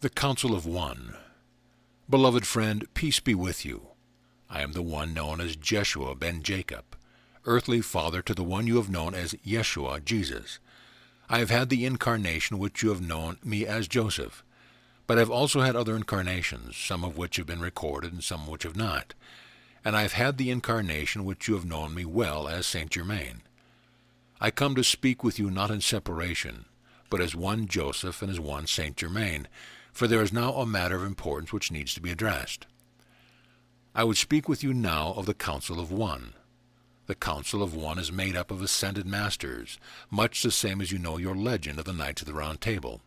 The Council of One. Beloved friend, peace be with you. I am the one known as Jeshua ben Jacob, earthly father to the one you have known as Yeshua, Jesus. I have had the incarnation which you have known me as Joseph, but I have also had other incarnations, some of which have been recorded and some which have not. And I have had the incarnation which you have known me well as Saint Germain. I come to speak with you not in separation, but as one Joseph and as one Saint Germain, for there is now a matter of importance which needs to be addressed. I would speak with you now of the Council of One. The Council of One is made up of ascended masters, much the same as you know your legend of the Knights of the Round Table.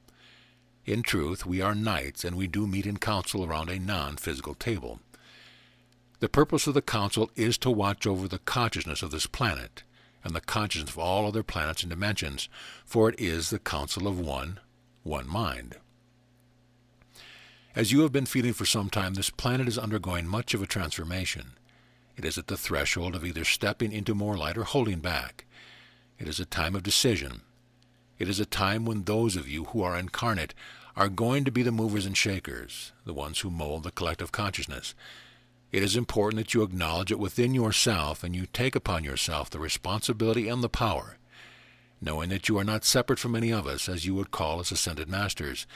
In truth, we are knights, and we do meet in council around a non-physical table. The purpose of the council is to watch over the consciousness of this planet, and the consciousness of all other planets and dimensions, for it is the Council of One, one mind. As you have been feeling for some time, this planet is undergoing much of a transformation. It is at the threshold of either stepping into more light or holding back. It is a time of decision. It is a time when those of you who are incarnate are going to be the movers and shakers, the ones who mold the collective consciousness. It is important that you acknowledge it within yourself and you take upon yourself the responsibility and the power, knowing that you are not separate from any of us, as you would call us ascended masters,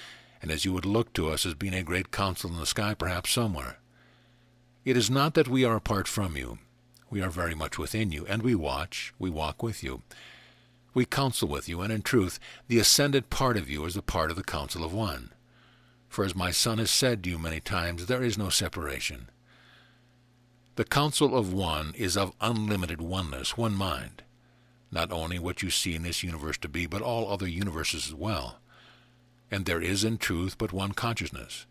and as you would look to us as being a great council in the sky perhaps somewhere. It is not that we are apart from you. We are very much within you, and we watch, we walk with you. We counsel with you, and in truth, the ascended part of you is a part of the Council of One. For as my son has said to you many times, there is no separation. The Council of One is of unlimited oneness, one mind, not only what you see in this universe to be, but all other universes as well. And there is in truth but one consciousness.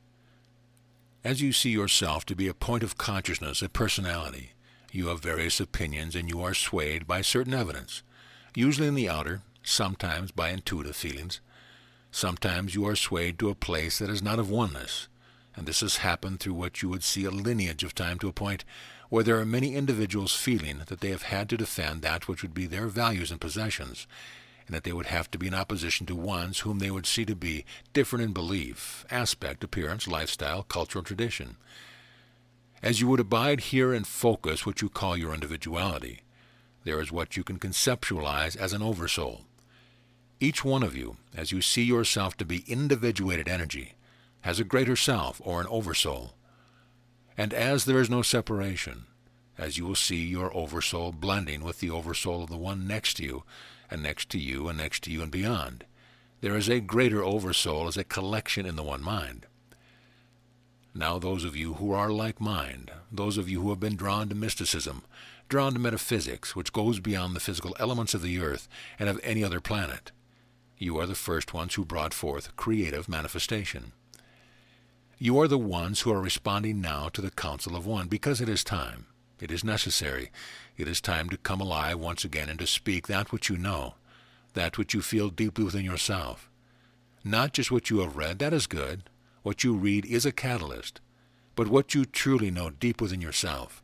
As you see yourself to be a point of consciousness, a personality, you have various opinions and you are swayed by certain evidence, usually in the outer, sometimes by intuitive feelings. Sometimes you are swayed to a place that is not of oneness, and this has happened through what you would see a lineage of time to a point where there are many individuals feeling that they have had to defend that which would be their values and possessions, and that they would have to be in opposition to ones whom they would see to be different in belief, aspect, appearance, lifestyle, cultural tradition. As you would abide here and focus what you call your individuality, there is what you can conceptualize as an oversoul. Each one of you, as you see yourself to be individuated energy, has a greater self or an oversoul. And as there is no separation, as you will see your oversoul blending with the oversoul of the one next to you, and next to you, and next to you, and beyond, there is a greater oversoul as a collection in the one mind. Now those of you who are like mind, those of you who have been drawn to mysticism, drawn to metaphysics, which goes beyond the physical elements of the earth and of any other planet, you are the first ones who brought forth creative manifestation. You are the ones who are responding now to the Council of One, because it is time. It is necessary. It is time to come alive once again and to speak that which you know, that which you feel deeply within yourself. Not just what you have read, that is good. What you read is a catalyst. But what you truly know deep within yourself,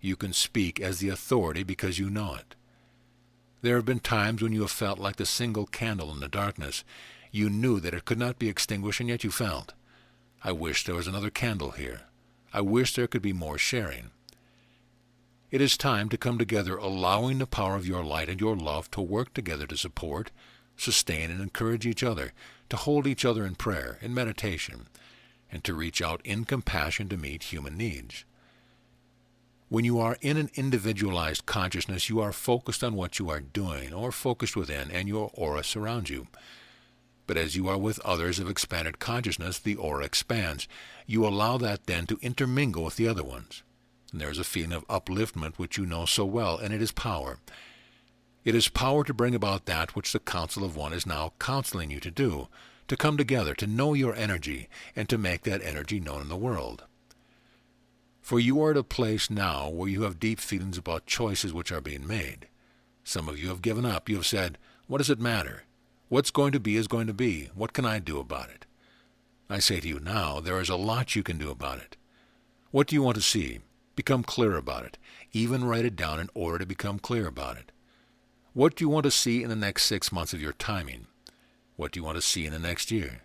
you can speak as the authority because you know it. There have been times when you have felt like the single candle in the darkness. You knew that it could not be extinguished, and yet you felt, I wish there was another candle here. I wish there could be more sharing. It is time to come together, allowing the power of your light and your love to work together to support, sustain, and encourage each other, to hold each other in prayer, in meditation, and to reach out in compassion to meet human needs. When you are in an individualized consciousness, you are focused on what you are doing, or focused within, and your aura surrounds you. But as you are with others of expanded consciousness, the aura expands. You allow that then to intermingle with the other ones. And there is a feeling of upliftment which you know so well, and it is power. It is power to bring about that which the Council of One is now counseling you to do, to come together, to know your energy, and to make that energy known in the world. For you are at a place now where you have deep feelings about choices which are being made. Some of you have given up. You have said, what does it matter? What's going to be is going to be. What can I do about it? I say to you now, there is a lot you can do about it. What do you want to see? Become clear about it. Even write it down in order to become clear about it. What do you want to see in the next 6 months of your timing? What do you want to see in the next year?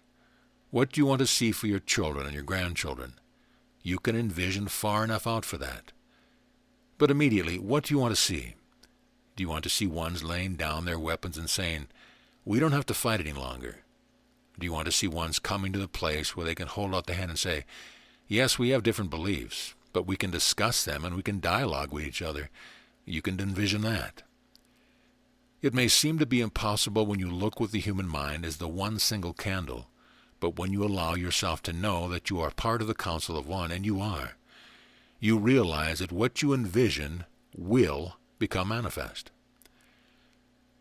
What do you want to see for your children and your grandchildren? You can envision far enough out for that. But immediately, what do you want to see? Do you want to see ones laying down their weapons and saying, "We don't have to fight any longer"? Do you want to see ones coming to the place where they can hold out the hand and say, "Yes, we have different beliefs, but we can discuss them and we can dialogue with each other"? You can envision that. It may seem to be impossible when you look with the human mind as the one single candle, but when you allow yourself to know that you are part of the Council of One, and you are, you realize that what you envision will become manifest.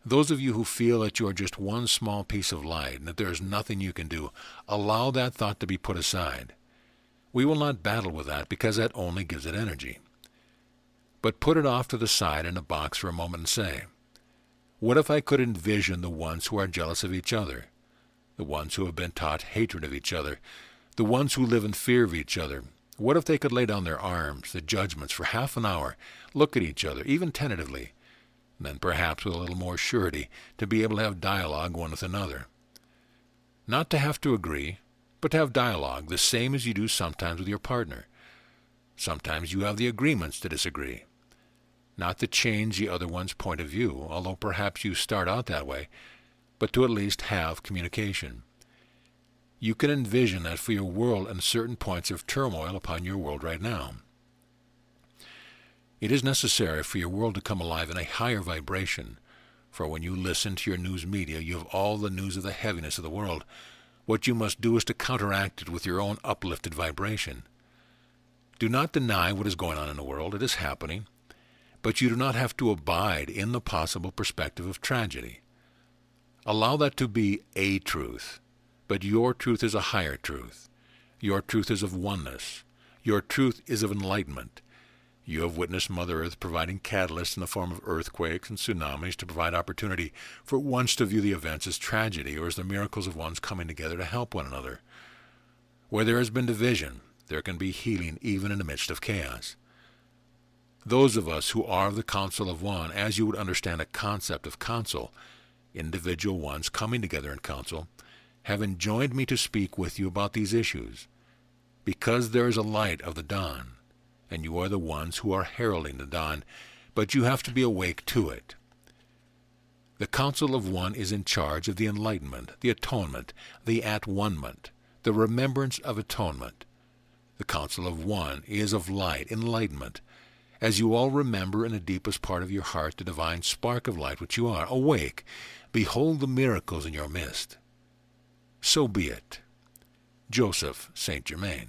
Those of you who feel that you are just one small piece of light and that there is nothing you can do, allow that thought to be put aside. We will not battle with that because that only gives it energy. But put it off to the side in a box for a moment and say, what if I could envision the ones who are jealous of each other, the ones who have been taught hatred of each other, the ones who live in fear of each other? What if they could lay down their arms, their judgments, for half an hour, look at each other, even tentatively, and then perhaps with a little more surety to be able to have dialogue one with another? Not to have to agree, but to have dialogue, the same as you do sometimes with your partner. Sometimes you have the agreements to disagree. Not to change the other one's point of view, although perhaps you start out that way, but to at least have communication. You can envision that for your world and certain points of turmoil upon your world right now. It is necessary for your world to come alive in a higher vibration, for when you listen to your news media, you have all the news of the heaviness of the world. What you must do is to counteract it with your own uplifted vibration. Do not deny what is going on in the world. It is happening. But you do not have to abide in the possible perspective of tragedy. Allow that to be a truth. But your truth is a higher truth. Your truth is of oneness. Your truth is of enlightenment. You have witnessed Mother Earth providing catalysts in the form of earthquakes and tsunamis to provide opportunity for ones to view the events as tragedy or as the miracles of ones coming together to help one another. Where there has been division, there can be healing even in the midst of chaos. Those of us who are of the Council of One, as you would understand a concept of council, individual ones coming together in council, have enjoined me to speak with you about these issues, because there is a light of the dawn, and you are the ones who are heralding the dawn, but you have to be awake to it. The Council of One is in charge of the enlightenment, the atonement, the at-one-ment, the remembrance of atonement. The Council of One is of light, enlightenment, as you all remember in the deepest part of your heart the divine spark of light which you are. Awake, behold the miracles in your midst. So be it. Joseph St. Germain.